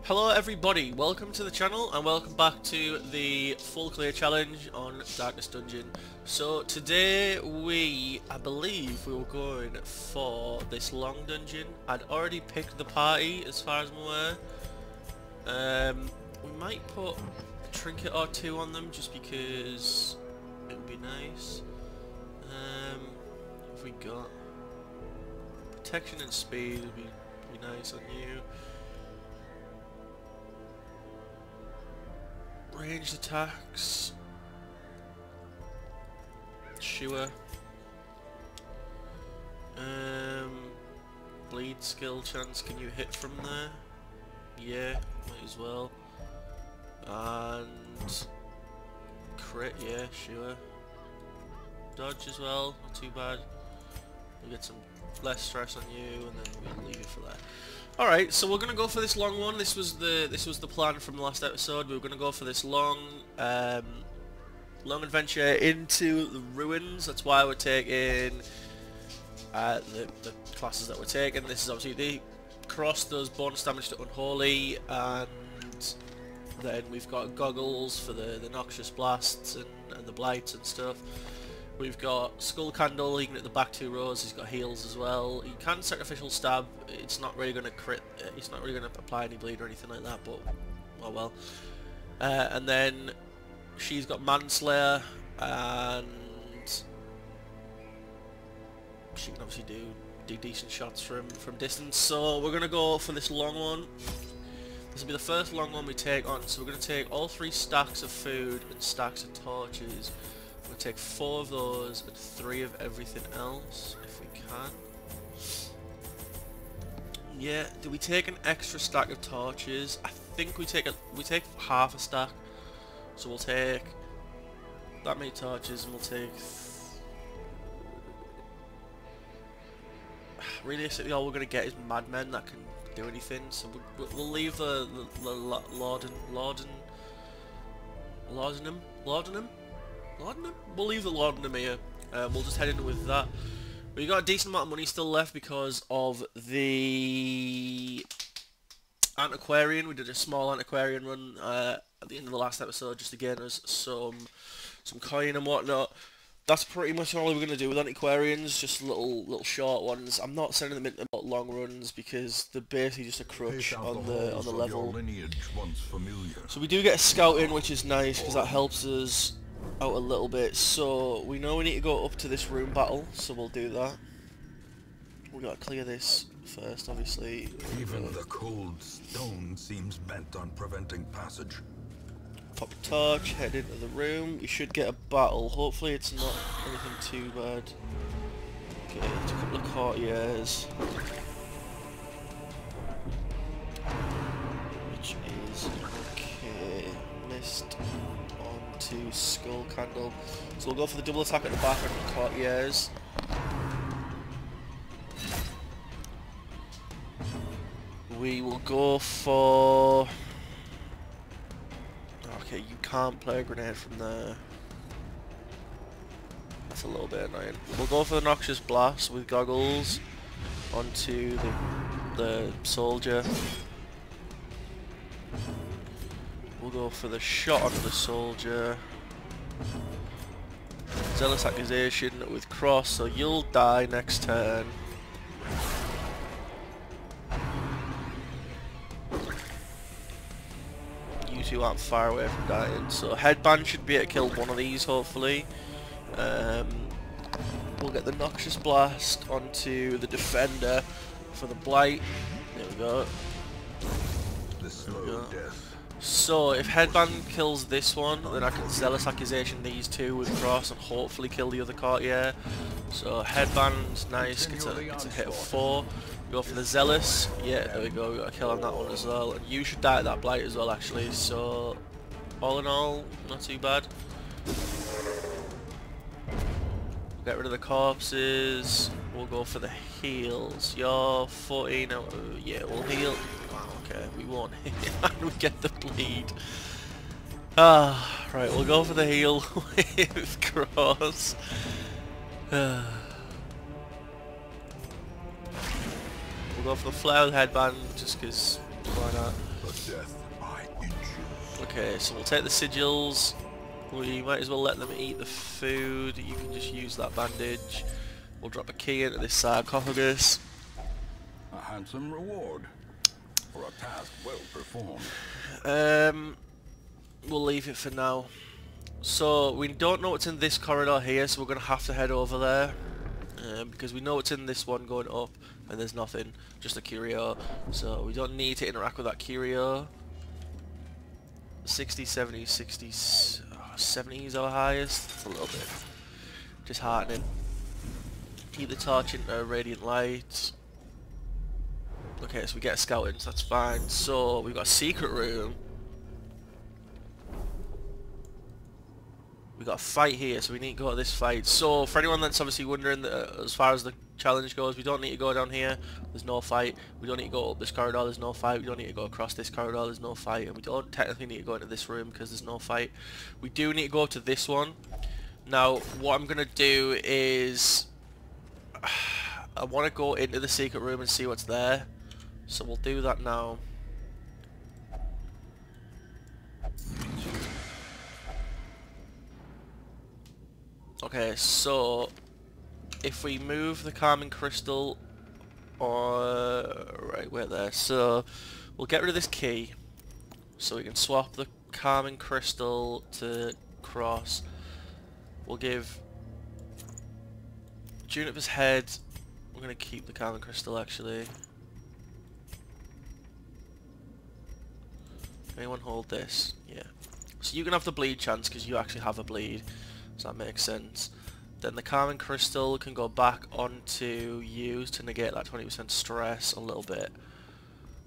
Hello everybody, welcome to the channel and welcome back to the full clear challenge on Darkest Dungeon. So today I believe we were going for this long dungeon. I'd already picked the party as far as I'm aware. We might put a trinket or two on them just because it would be nice. What have we got? Protection and speed would be nice on you. Ranged attacks. Sure. Bleed skill chance, can you hit from there? Yeah, might as well. And crit, yeah, sure. Dodge as well, not too bad. We'll get some less stress on you and then we'll leave it for that. Alright, so we're gonna go for this long one. This was the plan from the last episode. We were gonna go for this long adventure into the ruins. That's why we're taking the classes that we're taking. This is obviously the cross does bonus damage to unholy, and then we've got goggles for the noxious blasts and the blights and stuff. We've got Skull Candle, he can hit the back 2 rows, he's got heals as well. He can Sacrificial Stab, it's not really going to crit, it's not really going to apply any bleed or anything like that, but oh well. And then she's got Manslayer, and she can obviously do decent shots from distance. So we're going to go for this long one. This will be the first long one we take on, so we're going to take all 3 stacks of food and stacks of torches. We'll take 4 of those and 3 of everything else, if we can. Yeah, do we take an extra stack of torches? I think we take half a stack. So we'll take that many torches and we'll take... Realistically, all we're going to get is madmen that can do anything, so we'll leave the Laudanum? We'll leave the Laudanum here. We'll just head in with that. We got a decent amount of money still left because of the antiquarian. We did a small antiquarian run at the end of the last episode just to gain us some coin and whatnot. That's pretty much all we're going to do with antiquarians, just little short ones. I'm not sending them into long runs because they're basically just a crutch on the level. So we do get a scouting, which is nice because that helps us out a little bit. So we know we need to go up to this room battle, so we'll do that. We gotta clear this first, obviously. Even the cold stone seems bent on preventing passage. Pop a torch, head into the room. We should get a battle. Hopefully it's not anything too bad. Okay, it's a couple of courtiers, which is okay. Missed onto Skull Candle. So we'll go for the double attack at the back of the courtiers. We will go for... Okay, you can't play a grenade from there. That's a little bit annoying. We'll go for the Noxious Blast with goggles onto the soldier. We'll go for the shot onto the soldier. Zealous Accusation with cross, so you'll die next turn. You two aren't far away from dying, so Headband should be able to kill one of these hopefully. We'll get the Noxious Blast onto the Defender for the Blight. There we go. So if Headband kills this one, then I can Zealous Accusation these 2 with cross and hopefully kill the other courtier. So Headband, nice, gets a hit of 4. Go for the Zealous. Yeah, there we go, we got a kill on that one as well. And you should die at that Blight as well actually, so all in all, not too bad. Get rid of the corpses. We'll go for the heals. You're 14 out of... Yeah, we'll heal. Wow, okay, we won't heal and we get the bleed. Right, we'll go for the heal with cross. We'll go for the flowered headband just because Why not? The death by inches. Okay, so we'll take the sigils. We might as well let them eat the food. You can just use that bandage. We'll drop a key into this sarcophagus. A handsome reward for a task well performed. We'll leave it for now. So we don't know what's in this corridor here, so we're going to have to head over there. Because we know what's in this one going up, and there's nothing, just a curio. So we don't need to interact with that curio. 60, 70, 60, 70 is our highest. That's a little bit disheartening. Keep the torch into radiant light. Okay, so we get a scouting, so that's fine. So we've got a secret room. We got a fight here, so we need to go to this fight. So for anyone that's obviously wondering, as far as the challenge goes, we don't need to go down here. There's no fight. We don't need to go up this corridor. There's no fight. We don't need to go across this corridor. There's no fight. And we don't technically need to go into this room because there's no fight. We do need to go to this one. Now, what I'm gonna do is I want to go into the secret room and see what's there. So we'll do that now. Okay, so if we move the calming crystal, right, we're there. So we'll get rid of this key, so we can swap the calming crystal to cross. We'll give Juniper's head. We're gonna keep the calming crystal actually. Anyone hold this? Yeah. So you can have the bleed chance because you actually have a bleed. So that makes sense. Then the calming crystal can go back onto you to negate that 20% stress a little bit.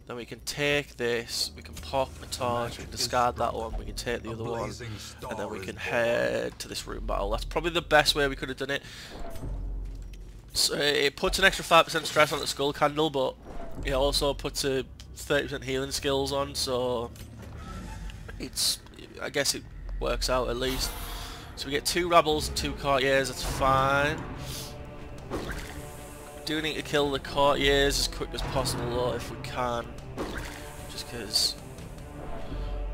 Then we can take this, we can pop a torch, we can discard that one, we can take the other one, and then we can head to this room battle. That's probably the best way we could have done it. So it puts an extra 5% stress on the skull candle, but it also puts a 30% healing skills on, so I guess it works out at least. So we get 2 rebels and 2 courtiers, that's fine. Do need to kill the courtiers as quick as possible though, if we can. Just because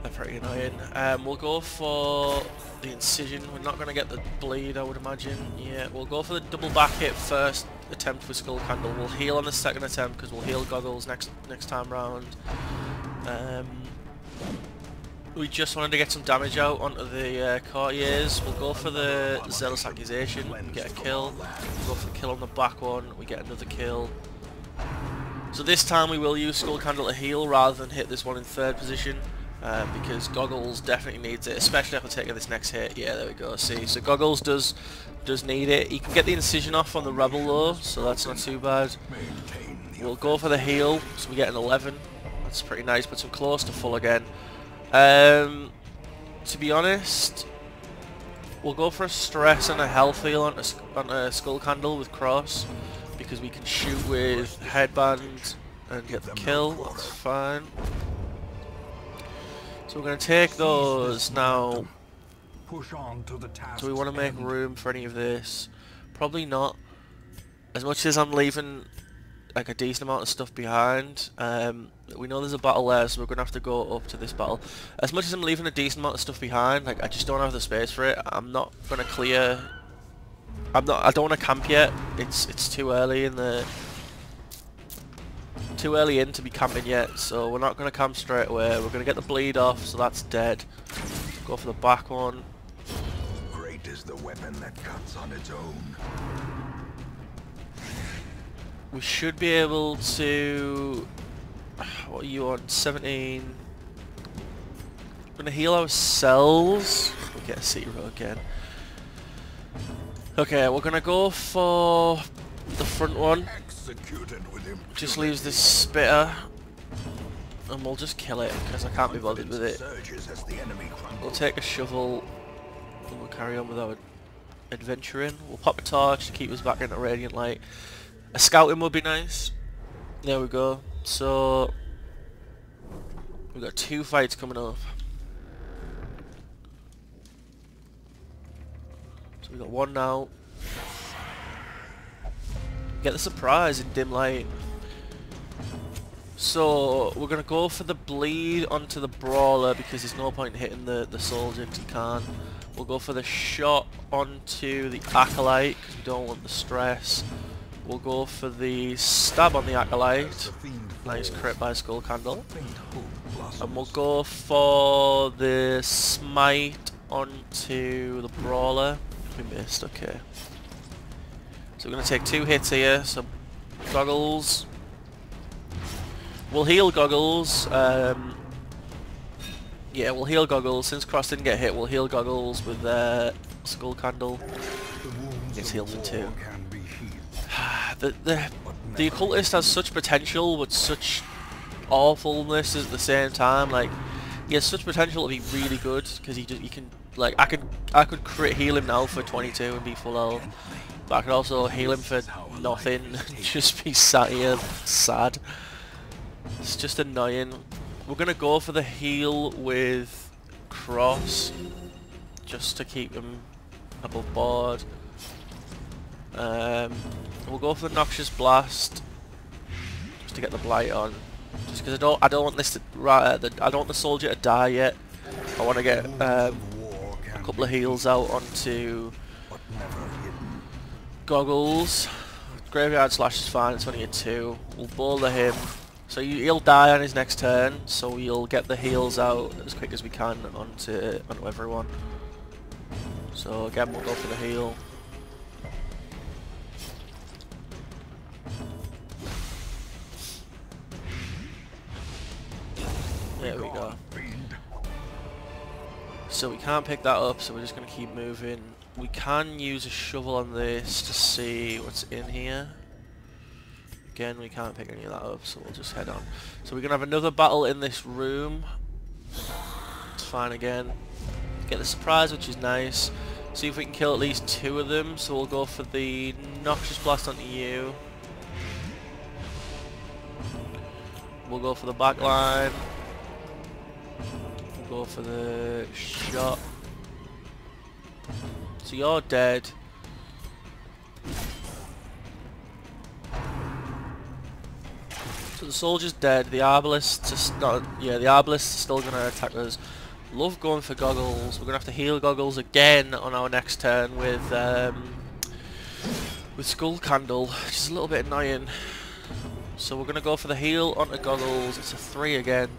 they're pretty annoying. We'll go for the incision. We're not going to get the bleed, I would imagine. Yeah, we'll go for the double back hit first attempt with Skull Candle. We'll heal on the second attempt because we'll heal Goggles next time round. We just wanted to get some damage out onto the courtiers. We'll go for the Zealous Accusation, we get a kill. We'll go for the kill on the back one, we get another kill. So this time we will use Skull Candle to heal rather than hit this one in 3rd position. Because Goggles definitely needs it, especially after taking this next hit. Yeah, there we go, see. So Goggles does need it. He can get the incision off on the Rebel though, so that's not too bad. We'll go for the heal, so we get an 11. That's pretty nice, puts him close to full again. To be honest, we'll go for a stress and a health heal on a Skull Candle with Cross, because we can shoot with Headband and get the kill, that's fine. So we're going to take those now. Do we want to make room for any of this? Probably not. As much as I'm leaving like a decent amount of stuff behind, we know there's a battle there, so we're going to have to go up to this battle. As much as I'm leaving a decent amount of stuff behind, like I just don't have the space for it. I'm not going to clear. I don't want to camp yet. It's too early in the. Too early in to be camping yet, so we're not going to camp straight away. We're going to get the bleed off, so that's dead. Go for the back one. Great is the weapon that cuts on its own. We should be able to... What are you on? 17. We're going to heal ourselves. We'll get a 0 again. Okay, we're going to go for the front one. Just leaves this spitter, and we'll just kill it because I can't be bothered with it. We'll take a shovel and we'll carry on with our adventuring. We'll pop a torch to keep us back into radiant light. A scouting would be nice. There we go. So we've got 2 fights coming up. So we've got one now. Get the surprise in dim light. So we're gonna go for the bleed onto the brawler because there's no point in hitting the soldier because he can't. We'll go for the shot onto the acolyte because we don't want the stress. We'll go for the stab on the acolyte. Nice crit by Skull Candle. And we'll go for the smite onto the brawler. We missed, okay. So we're going to take 2 hits here. So Goggles. We'll heal Goggles. Yeah, we'll heal Goggles. Since Cross didn't get hit, we'll heal Goggles with Skull Candle. It's healed for 2. The occultist has such potential but such awfulness at the same time. Like, he has such potential to be really good because he can, like, I could crit heal him now for 22 and be full health, but I could also heal him for nothing and just be sat here sad. It's just annoying. We're gonna go for the heal with Cross just to keep him above board. We'll go for the Noxious Blast just to get the blight on. Just because I don't want this to, I don't want the soldier to die yet. I want to get a couple of heals out onto Goggles. Graveyard Slash is fine. It's only a 2. We'll boulder him. So he'll die on his next turn. So we'll get the heals out as quick as we can onto everyone. So again, we'll go for the heal. There we go. So we can't pick that up, so we're just going to keep moving. We can use a shovel on this to see what's in here. Again, we can't pick any of that up, so we'll just head on. So we're going to have another battle in this room. It's fine again. Get the surprise, which is nice. See if we can kill at least 2 of them. So we'll go for the Noxious Blast onto you. We'll go for the back line. Go for the shot. So you're dead. So the soldier's dead. The arbalist is not. Yeah, the arbalist is still gonna attack us. Love going for Goggles. We're gonna have to heal Goggles again on our next turn with Skull Candle, which is a little bit annoying. So we're gonna go for the heal onto Goggles. It's a 3 again.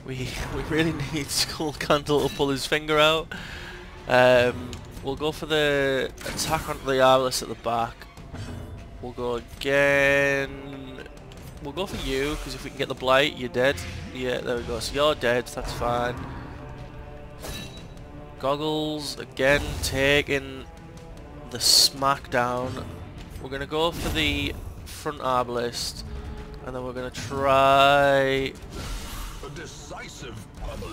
We really need Skull Candle to pull his finger out. We'll go for the attack onto the arbalist at the back. We'll go again. We'll go for you, because if we can get the blight, you're dead. Yeah, there we go. So you're dead, that's fine. Goggles, again, taking the smackdown. We're going to go for the front arbalist, and then we're going to try... Decisive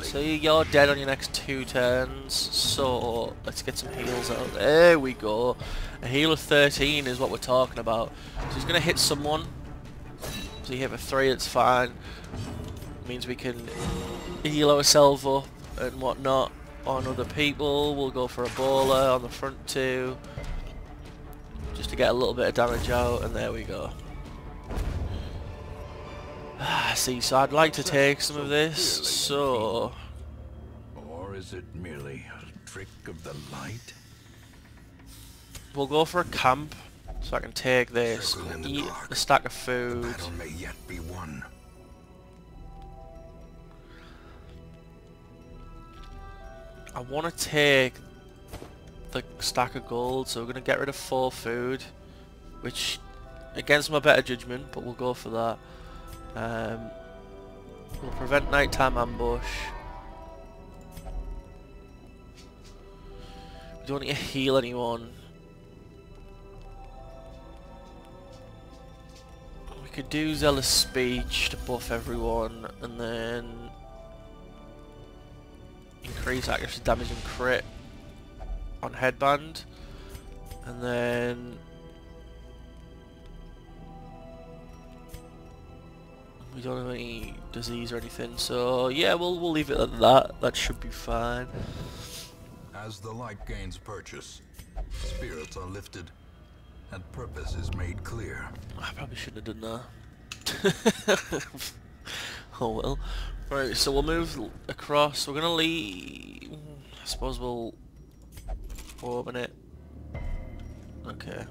So you're dead on your next 2 turns, so let's get some heals out. There we go. A heal of 13 is what we're talking about. So he's going to hit someone. So you hit for 3, it's fine. Means we can heal ourselves up and whatnot on other people. We'll go for a bowler on the front 2. Just to get a little bit of damage out, and there we go. See, so I'd like to take some of this, so... Or is it merely a trick of the light? We'll go for a camp, so I can take this, eat a stack of food. The battle may yet be won. I want to take the stack of gold, so we're going to get rid of 4 food, which, against my better judgment, but we'll go for that. We'll prevent nighttime ambush. We don't need to heal anyone. We could do Zealous Speech to buff everyone, and then increase accuracy, damage and crit on Headband, and then we don't have any disease or anything, so yeah, we'll leave it at that. That should be fine. As the light gains purchase, spirits are lifted, and purpose is made clear. I probably shouldn't have done that. Oh well. Right, so we'll move across. We're gonna leave. I suppose we'll open it. Okay.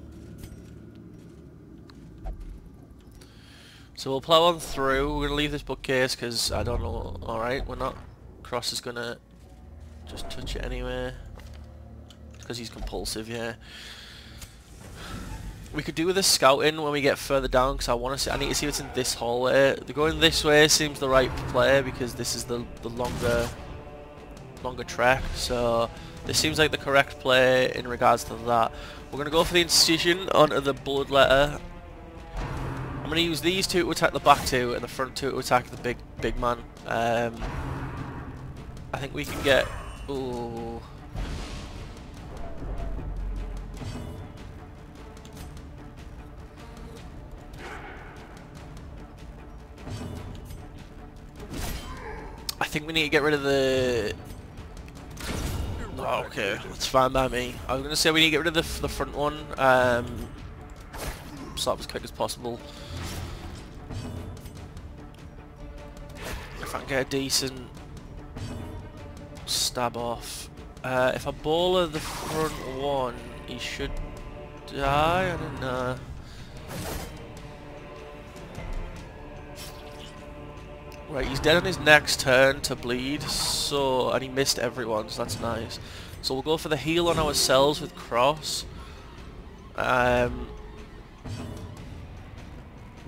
So we'll plow on through. We're gonna leave this bookcase because I don't know. Alright, we're not. Cross is gonna just touch it anyway. Because he's compulsive, yeah. We could do with the scouting when we get further down because I need to see what's in this hallway. The going this way seems the right play because this is the longer trek. So this seems like the correct play in regards to that. We're going to go for the incision onto the bloodletter. I'm going to use these two to attack the back two and the front two to attack the big man. I think we can get... Ooh. I think we need to get rid of the... Oh, okay, that's fine by me. I was going to say we need to get rid of the front one. Start as quick as possible. If I can get a decent stab off. If I bowler the front one, he should die. I don't know. Right, he's dead on his next turn to bleed, so, and he missed everyone, so that's nice. So we'll go for the heal on ourselves with Cross. We're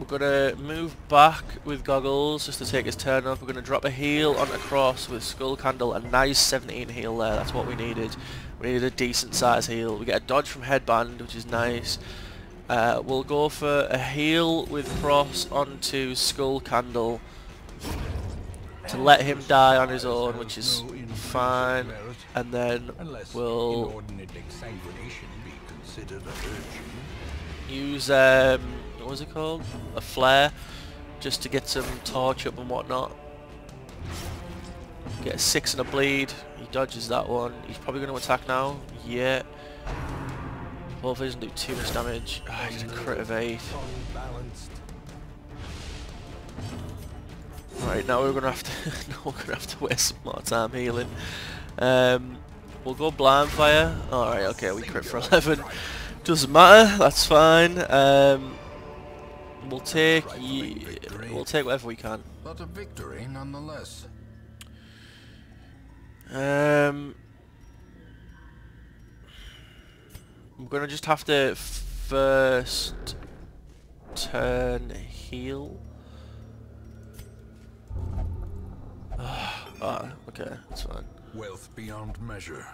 gonna move back with Goggles just to take his turn up. We're gonna drop a heal on a Cross with Skull Candle, a nice 17 heal there, that's what we needed. We needed a decent size heal. We get a dodge from Headband, which is nice. We'll go for a heal with Cross onto Skull Candle to let him die on his own, which is fine, and then we'll use what was it called? A flare, just to get some torch up and whatnot. Get a 6 and a bleed. He dodges that one. He's probably going to attack now. Yeah. Hopefully he doesn't do too much damage. Oh, he's a crit of 8. Right, now we're gonna have to waste some more time healing. We'll go blind fire. Alright, okay, we crit for 11. Doesn't matter, that's fine. We'll take whatever we can. But a victory nonetheless. We're gonna just have to first turn heal. Okay, that's fine. Wealth beyond measure,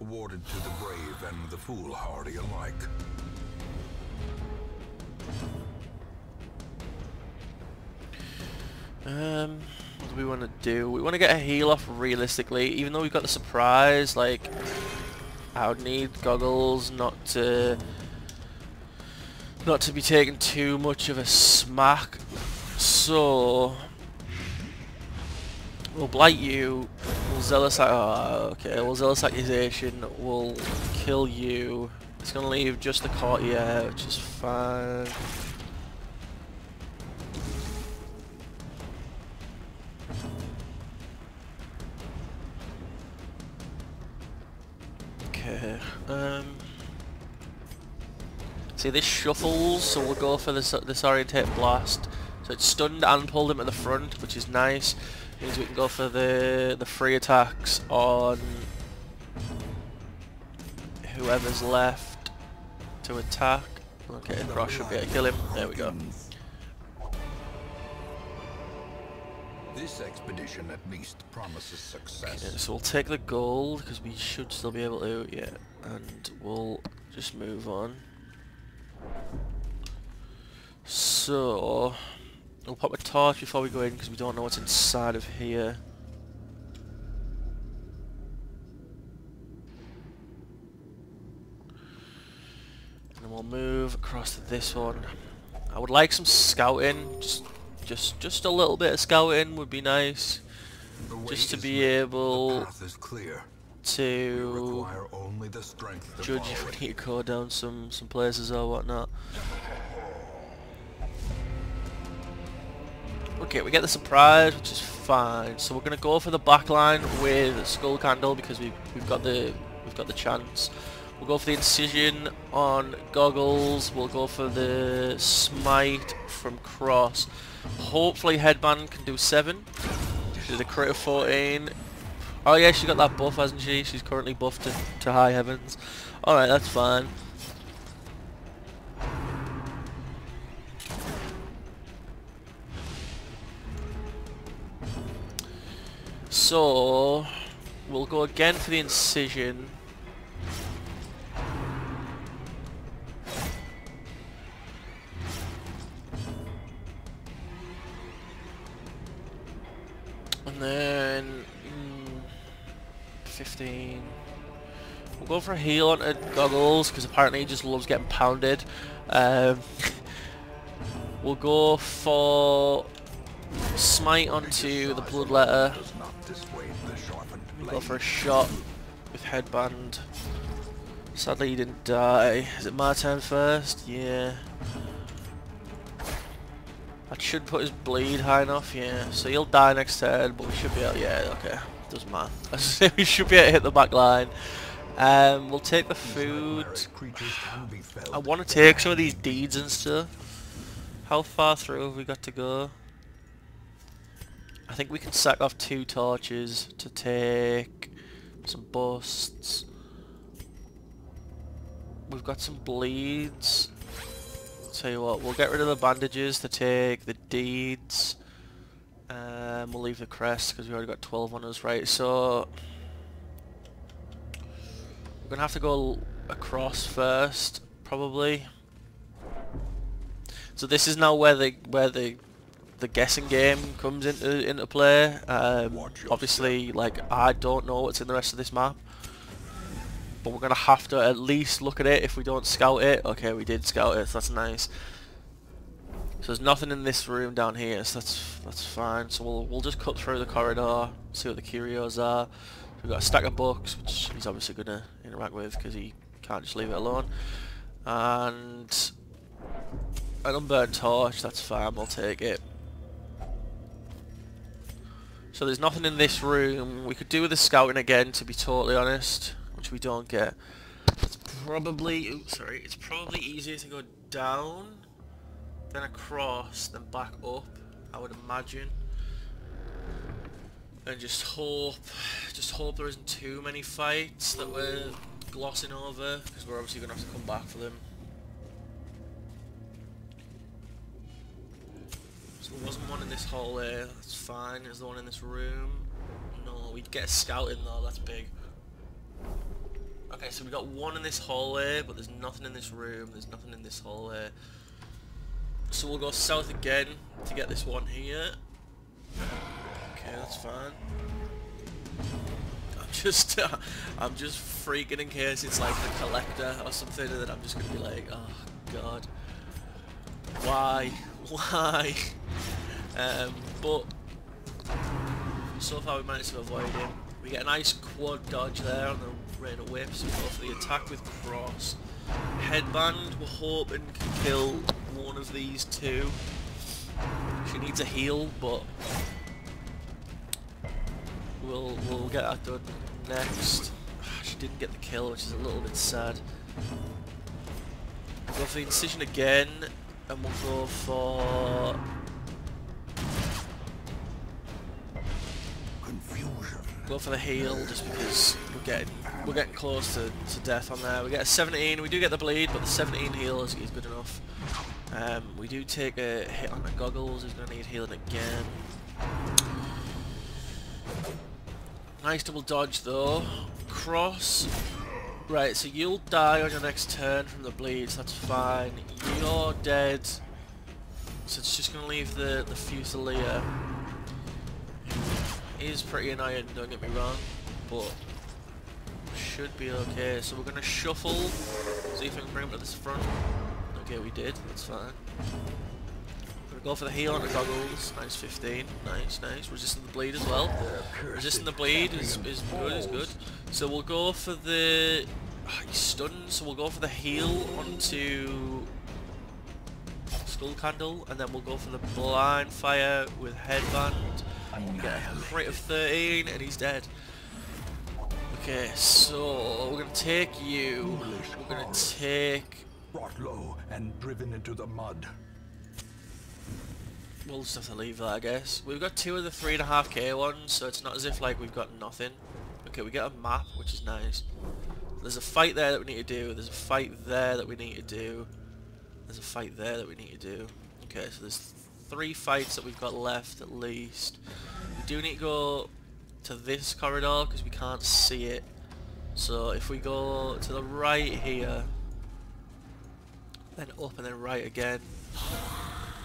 awarded to the brave and the foolhardy alike. What do we want to do? We want to get a heal off realistically, even though we've got the surprise. Like, I would need Goggles not to be taking too much of a smack. So we'll blight you. We'll zealous. Oh, okay. We'll zealous accusation. We'll kill you. It's gonna leave just the courtier, which is fine. Okay. See, this shuffles, so we'll go for this disorientate blast. So it's stunned and pulled him at the front, which is nice. Means we can go for the free attacks on whoever's left to attack. Okay, Cross should be able to kill him. There we go. This expedition at least promises success. Okay, so we'll take the gold because we should still be able to, yeah, and we'll just move on. So we'll pop a torch before we go in because we don't know what's inside of here. And then we'll move across to this one. I would like some scouting, just a little bit of scouting would be nice. Just to be able to judge if we need to go down some places or whatnot. Okay, we get the surprise, which is fine. So we're gonna go for the backline with Skull Candle because we've got the chance. We'll go for the incision on Goggles. We'll go for the smite from Cross. Hopefully Headband can do 7. She did a crit of 14. Oh yeah, she got that buff, hasn't she? She's currently buffed to high heavens. Alright, that's fine. So we'll go again for the incision. And then 15. We'll go for a heal onto Goggles because apparently he just loves getting pounded. We'll go for smite onto the Bloodletter. We'll go for a shot with Headband. Sadly he didn't die. Is it my turn first? Yeah. I should put his bleed high enough, yeah. So he'll die next turn, but we should be able, yeah, okay. Doesn't matter. We should be able to hit the back line. We'll take the food. I want to take some of these deeds and stuff. How far through have we got to go? I think we can sack off 2 torches to take some busts. We've got some bleeds. Tell you what, we'll get rid of the bandages to take the deeds. We'll leave the crest because we already got 12 on us, right? So we're gonna have to go across first, probably. So this is now where the guessing game comes into play. Obviously, like, I don't know what's in the rest of this map, but we're gonna have to at least look at it. If we don't scout it, okay, we did scout it, so that's nice. So there's nothing in this room down here, so that's fine. So we'll just cut through the corridor, see what the Curios are. We've got a stack of books, which he's obviously gonna interact with because he can't just leave it alone. And an unburned torch, that's fine, we'll take it. So there's nothing in this room. We could do with the scouting again, to be totally honest, which we don't get. It's probably, oops, sorry, it's probably easier to go down, then across, then back up, I would imagine. And just hope there isn't too many fights that we're glossing over, because we're obviously going to have to come back for them. So there wasn't one in this hallway, that's fine. Is there one in this room? No, we'd get a scouting though, that's big. Okay, so we got one in this hallway, but there's nothing in this room, there's nothing in this hallway. So we'll go south again to get this one here. Okay, that's fine. I'm just freaking in case it's like the collector or something, and then I'm just gonna be like, oh god, why? But so far we managed to avoid him. We get a nice quad dodge there on the rain of whips. We go for the attack with cross. Headband, we're hoping can kill one of these two. She needs a heal, but we'll get that done next. She didn't get the kill, which is a little bit sad. We'll go for the incision again, and we'll go for the heal, just because we're getting close to death on there. We get a 17. We do get the bleed, but the 17 heal is good enough. We do take a hit on the Goggles. He's going to need healing again. Nice double dodge though. Cross. Right, so you'll die on your next turn from the bleeds. That's fine. You're dead. So it's just going to leave the Fusilier. Is pretty annoying, don't get me wrong, but should be okay. So we're going to shuffle, see if we can bring him to this front. Okay, we did, that's fine. We're going to go for the heal on the Goggles, nice 15, nice. Resisting the bleed as well. Resisting the bleed is good. So we'll go for the, he's stunned, so we'll go for the heal onto Skull Candle, and then we'll go for the Blind Fire with Headband. Get a crit of 13, and he's dead. Okay, so we're gonna take you. We're gonna take. Brought low and driven into the mud. We'll just have to leave that, I guess. We've got 2 of the 3.5k ones, so it's not as if like we've got nothing. Okay, we get a map, which is nice. There's a fight there that we need to do. There's a fight there that we need to do. There's a fight there that we need to do. Okay, so there's 3 fights that we've got left at least. We do need to go to this corridor because we can't see it. So if we go to the right here, then up and then right again,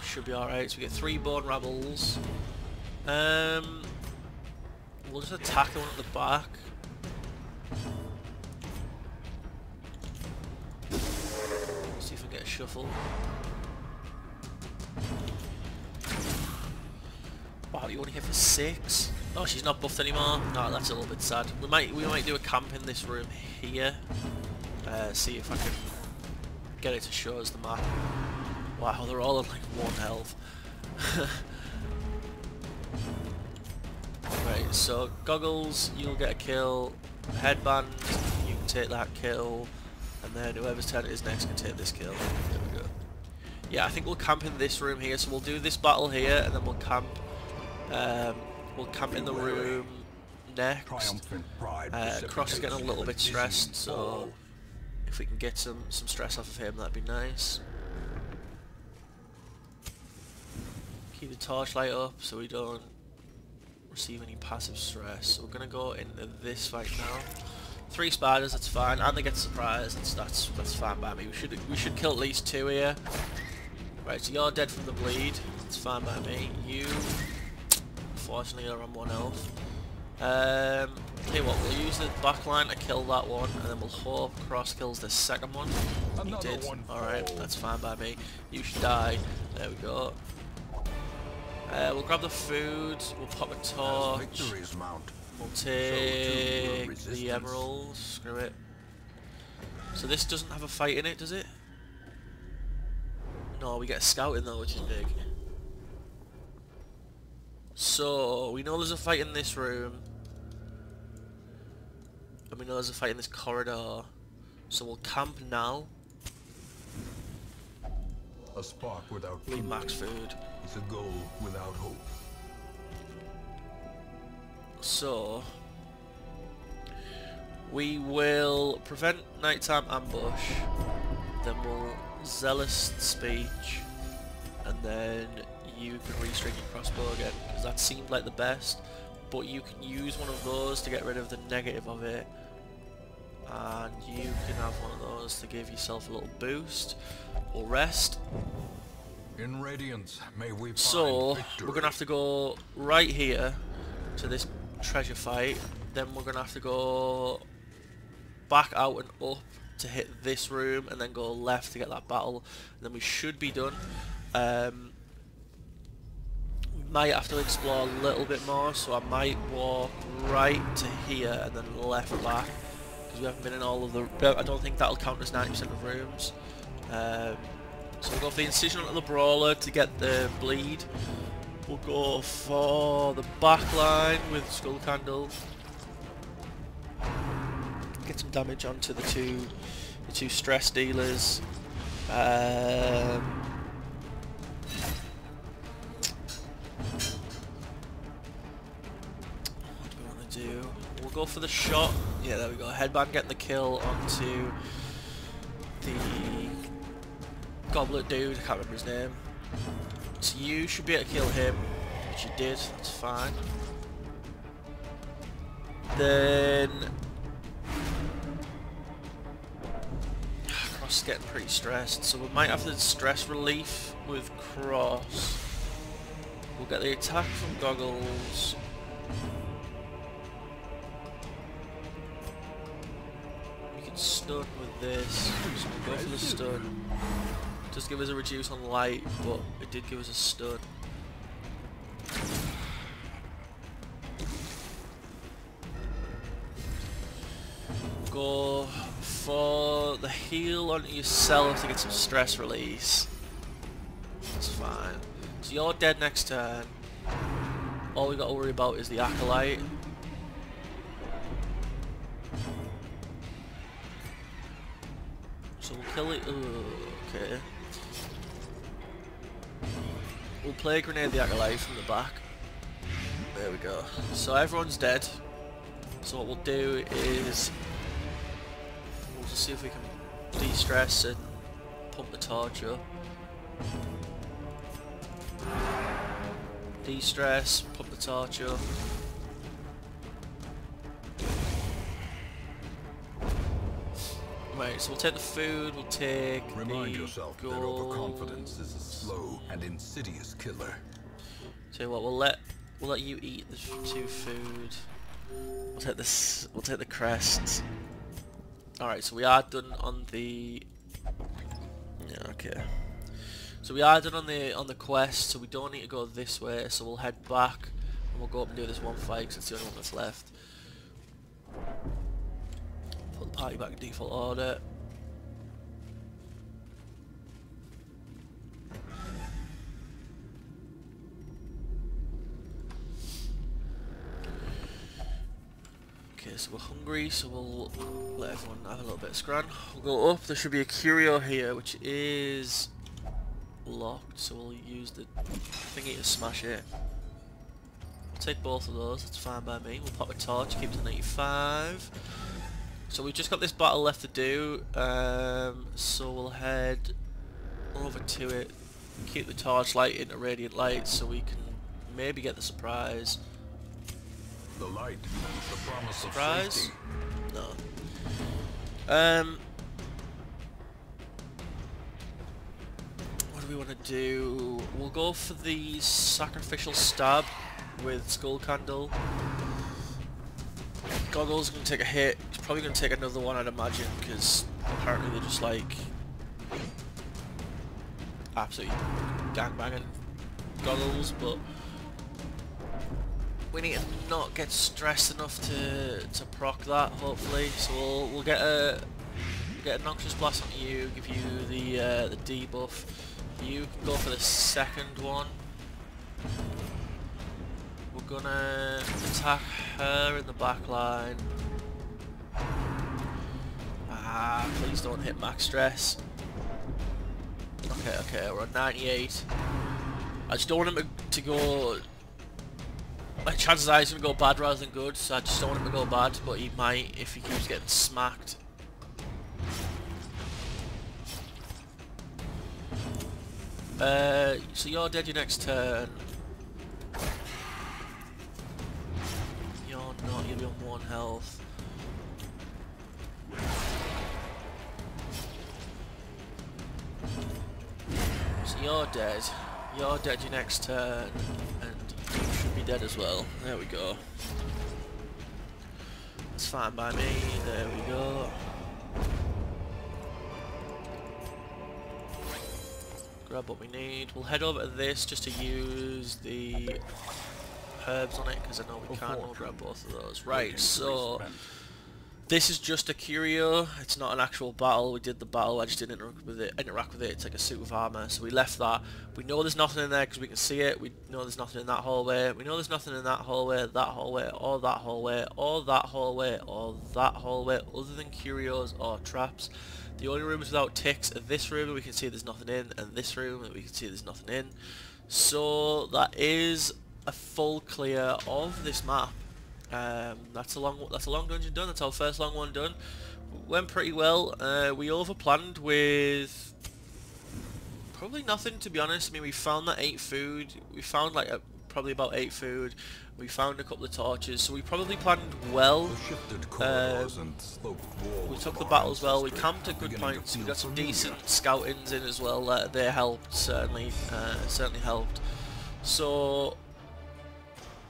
should be alright. So we get 3 bone rabbles. We'll just attack the one at the back. See if we get a shuffle. Wow, you only hit for 6. Oh, she's not buffed anymore. No, that's a little bit sad. We might do a camp in this room here. See if I can get it to show us the map. Wow, they're all on like 1 health. Right, so goggles, you'll get a kill. Headband, you can take that kill. And then whoever's turn it is next can take this kill. There we go. Yeah, I think we'll camp in this room here. So we'll do this battle here, and then we'll camp. We'll camp in the room next. Cross is getting a little bit stressed, so if we can get some stress off of him, that'd be nice. Keep the torchlight up so we don't receive any passive stress. So we're gonna go into this fight now. 3 spiders, that's fine, and they get surprised. That's fine by me. We should kill at least 2 here. Right, so you're dead from the bleed. That's fine by me. You, unfortunately, are on 1 health. Tell you what, we'll use the backline to kill that one, and then we'll hope Cross kills the second one. He did. Alright, that's fine by me. You should die. There we go. We'll grab the food, we'll pop a torch, we'll take the emeralds, screw it. So this doesn't have a fight in it, does it? No, we get a scout in though, which is big. So, we know there's a fight in this room. And we know there's a fight in this corridor. So we'll camp now. A spark without We max food. It's a goal without hope. So we will prevent nighttime ambush, then we'll zealous speech, and then you can restring your crossbow again, because that seemed like the best, but you can use one of those to get rid of the negative of it, and you can have one of those to give yourself a little boost. We'll rest. In Radiance, may we So find we're gonna have to go right here to this treasure fight, then we're gonna have to go back out and up to hit this room, and then go left to get that battle, and then we should be done. We might have to explore a little bit more, so I might walk right to here and then left back, because we haven't been in all of the... I don't think that'll count as 90% of rooms. So we'll go for the incision onto the brawler to get the bleed. We'll go for the back line with Skull Candle. Get some damage onto the two stress dealers. What do we want to do? We'll go for the shot. Yeah, there we go. Headband getting the kill onto the goblet dude. I can't remember his name. So you should be able to kill him, which you did. That's fine. Then Cross is getting pretty stressed, so we might have the stress relief with Cross. We'll get the attack from Goggles. We can stun with this, so we'll go for the stun. Does give us a reduce on light, but it did give us a stun. Go for the heal onto yourself to get some stress release. So you're dead next turn. All we got to worry about is the acolyte. So we'll kill it. Okay. We'll play grenade the acolyte from the back. There we go. So everyone's dead. So what we'll do is we'll just see if we can de-stress and pump the torch up. De-stress, pump the torch up. Right, so we'll take the food, we'll take Remind the yourself that gold. overconfidence is a slow and insidious killer. Tell you what, we'll let you eat the 2 food. We'll take this. We'll take the crests. All right, so we are done on the. Yeah, okay. So we are done on the quest, so we don't need to go this way. So we'll head back and we'll go up and do this one fight because it's the only one that's left. Put the party back in default order. Okay, so we're hungry, so we'll let everyone have a little bit of scran. We'll go up, there should be a curio here, which is locked, so we'll use the thingy to smash it. We'll take both of those, that's fine by me. We'll pop a torch, keep it to 95. So we've just got this battle left to do, so we'll head over to it, keep the torch light into radiant light so we can maybe get the surprise. The light, the promise Surprise? of safety. No. What do we want to do? We'll go for the sacrificial stab with skull candle. Goggles are going to take a hit. He's probably going to take another one, I'd imagine, because apparently they're just like absolutely gangbanging goggles, but we need to not get stressed enough to proc that, hopefully. So we'll get a noxious blast on you, give you the debuff. You can go for the second one. We're gonna attack her in the back line. Ah, please don't hit max stress. Okay, we're on 98. I just don't want him to go. Like, chances are he's going to go bad rather than good, so I just don't want him to go bad, but he might if he keeps getting smacked. So you're dead your next turn. You're not, you'll be on 1 health. So you're dead. You're dead your next turn, and you should be dead as well. There we go. That's fine by me. There we go. Grab what we need. We'll head over to this just to use the herbs on it because I know we can't. We'll grab both of those. Right, so this is just a curio. It's not an actual battle. We did the battle. I just didn't interact with it. It's like a suit of armor. So we left that. We know there's nothing in there because we can see it. We know there's nothing in that hallway. We know there's nothing in that hallway, or that hallway, or that hallway, or that hallway, or that hallway, other than curios or traps. The only rooms without ticks are this room that we can see there's nothing in, and this room that we can see there's nothing in. So that is a full clear of this map. That's a long dungeon done. That's our first long one done. Went pretty well. We overplanned with probably nothing, to be honest. I mean, we found that 8 food. We found like probably about 8 food. We found a couple of torches, so we probably planned well. We took the battles well. We camped at good points. We got some decent scoutings in as well. They helped, certainly helped. So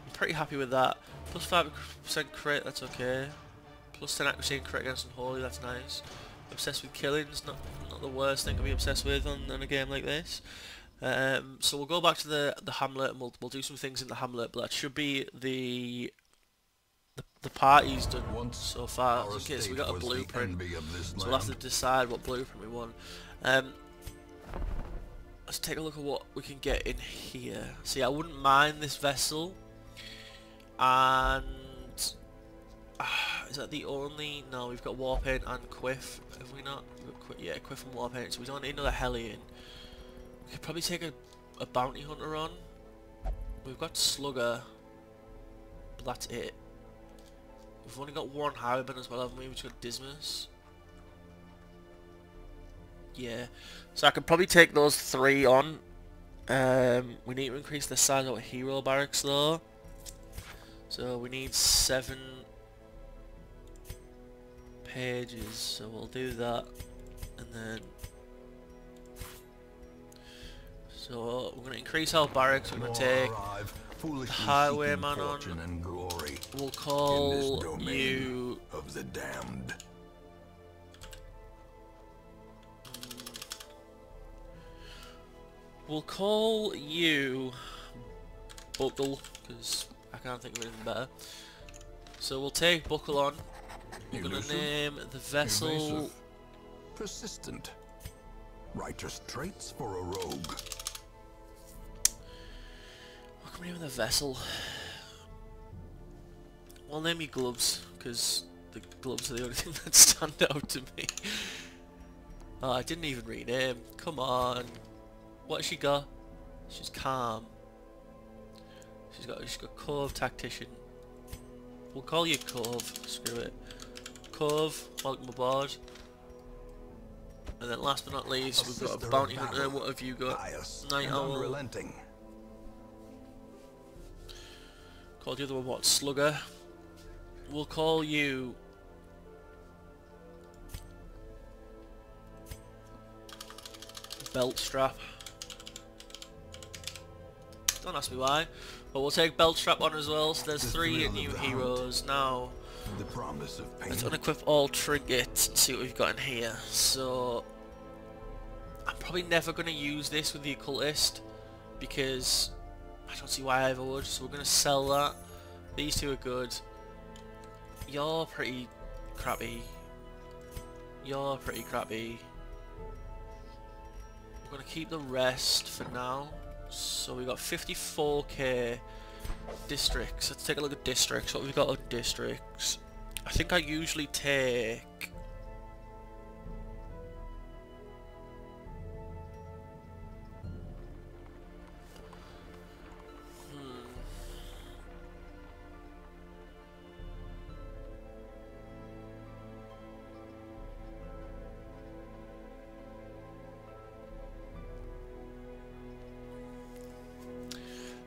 I'm pretty happy with that. Plus 5% crit, that's okay. Plus 10 accuracy and crit against Unholy, that's nice. Obsessed with killings, not the worst thing to be obsessed with on a game like this. So we'll go back to the hamlet and we'll do some things in the hamlet, but that should be the party's done once so far. Okay, so we got a blueprint, so we'll have to decide what blueprint we want. let's take a look at what we can get in here. See, I wouldn't mind this vessel. And is that the only? No, we've got Warpaint and Quiff. Have we not? Yeah, Quiff and Warpaint. So we don't need another Hellion. We could probably take a Bounty Hunter on. We've got Slugger, but that's it. We've only got one Highwayman as well, haven't we? We've just got Dismas. Yeah, so I could probably take those 3 on. We need to increase the size of our hero barracks though. So we need 7 pages, so we'll do that. And then... So we're going to increase our barracks, we're going to take the Highwayman on. And glory We'll call in this you... of the damned. We'll call you Buckle, because I can't think of anything better. So we'll take Buckle on. We're going to name the vessel... Evasive, persistent. Righteous traits for a rogue. What can we name the vessel? We'll name you Gloves, because the gloves are the only thing that stand out to me. Oh, I didn't even rename. Come on. What has she got? She's calm. She's got Cove Tactician. We'll call you Cove. Screw it. Cove, welcome aboard. And then last but not least, we've got a Bounty Hunter. What have you got? Night Owl. Unrelenting. Called the other one what? Slugger. We'll call you... Belt Strap. Don't ask me why, but we'll take Belt Strap on as well. So there's 3 new heroes now. The promise of pain. Let's unequip all trinkets and see what we've got in here. So I'm probably never going to use this with the occultist because I don't see why I ever would. So we're going to sell that. These 2 are good. You're pretty crappy. You're pretty crappy. We're going to keep the rest for now. So we got 54k districts. Let's take a look at districts. What have we got on districts? I think I usually take...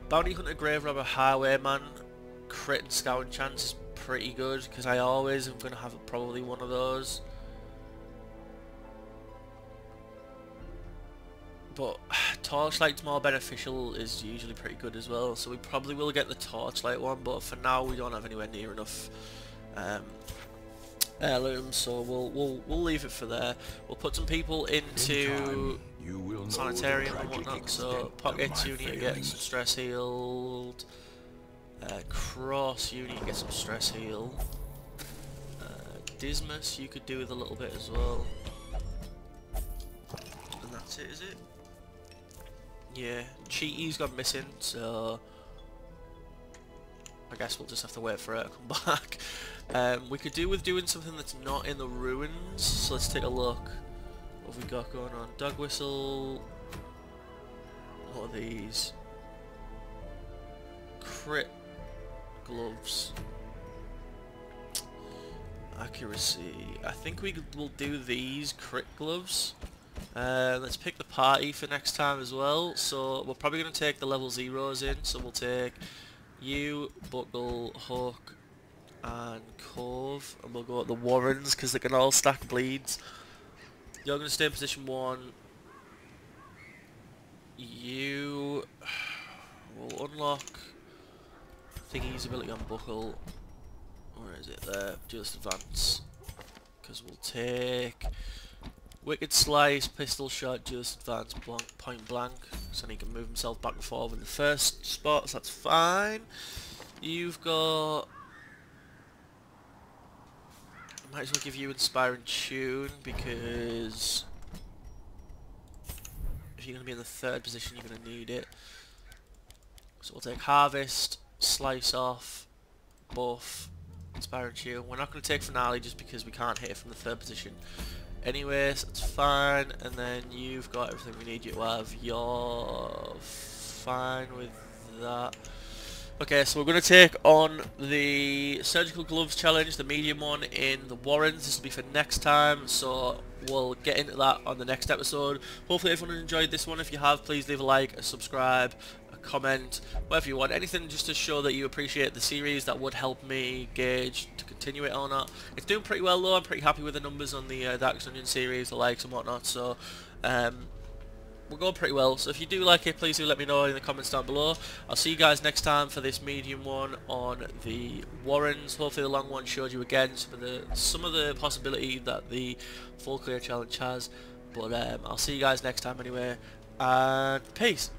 Bounty Hunter, Grave Robber, Highwayman, crit and scouting chance is pretty good because I always am going to have probably one of those. But Torchlight's more beneficial is usually pretty good as well, so we probably will get the Torchlight one, but for now we don't have anywhere near enough heirlooms, so we'll leave it for there. We'll put some people into Sanitarium and whatnot, so Pockets you need to get some stress healed. Cross you need to get some stress healed. Dismas you could do with a little bit as well. And that's it, is it? Yeah, Cheaty's gone missing, so I guess we'll just have to wait for her to come back. We could do with doing something that's not in the ruins, so let's take a look. What have we got going on? Dog Whistle. What are these? Crit gloves. Accuracy. I think we will do these crit gloves. Let's pick the party for next time as well. So we're probably going to take the level 0s in. So we'll take you, Buckle, Hook, and Cove, and we'll go at the Warrens because they can all stack bleeds. You're going to stay in position 1. You will unlock Thingy's ability on Buckle. Where is it? There. Just advance. Because we'll take Wicked Slice, Pistol Shot, Just advance, point blank. So he can move himself back and forth in the first spot, so that's fine. You've got... I might as well give you Inspiring Tune because if you're going to be in the third position, you're going to need it. So we'll take Harvest, Slice Off, Buff, Inspire and Shield. We're not going to take Finale just because we can't hit it from the third position. Anyways, that's fine. And then you've got everything we need you to have. You're fine with that. Okay, so we're going to take on the Surgical Gloves Challenge, the medium one, in the Warrens. This will be for next time, so we'll get into that on the next episode. Hopefully everyone enjoyed this one. If you have, please leave a like, a subscribe, a comment, whatever you want. Anything just to show that you appreciate the series. That would help me gauge to continue it or not. It's doing pretty well though. I'm pretty happy with the numbers on the Darkest Dungeon series, the likes and whatnot, so we're going pretty well. So if you do like it, please do let me know in the comments down below. I'll see you guys next time for this medium one on the Warrens. Hopefully the long one showed you again some of the possibility that the full clear challenge has. But I'll see you guys next time anyway, and peace.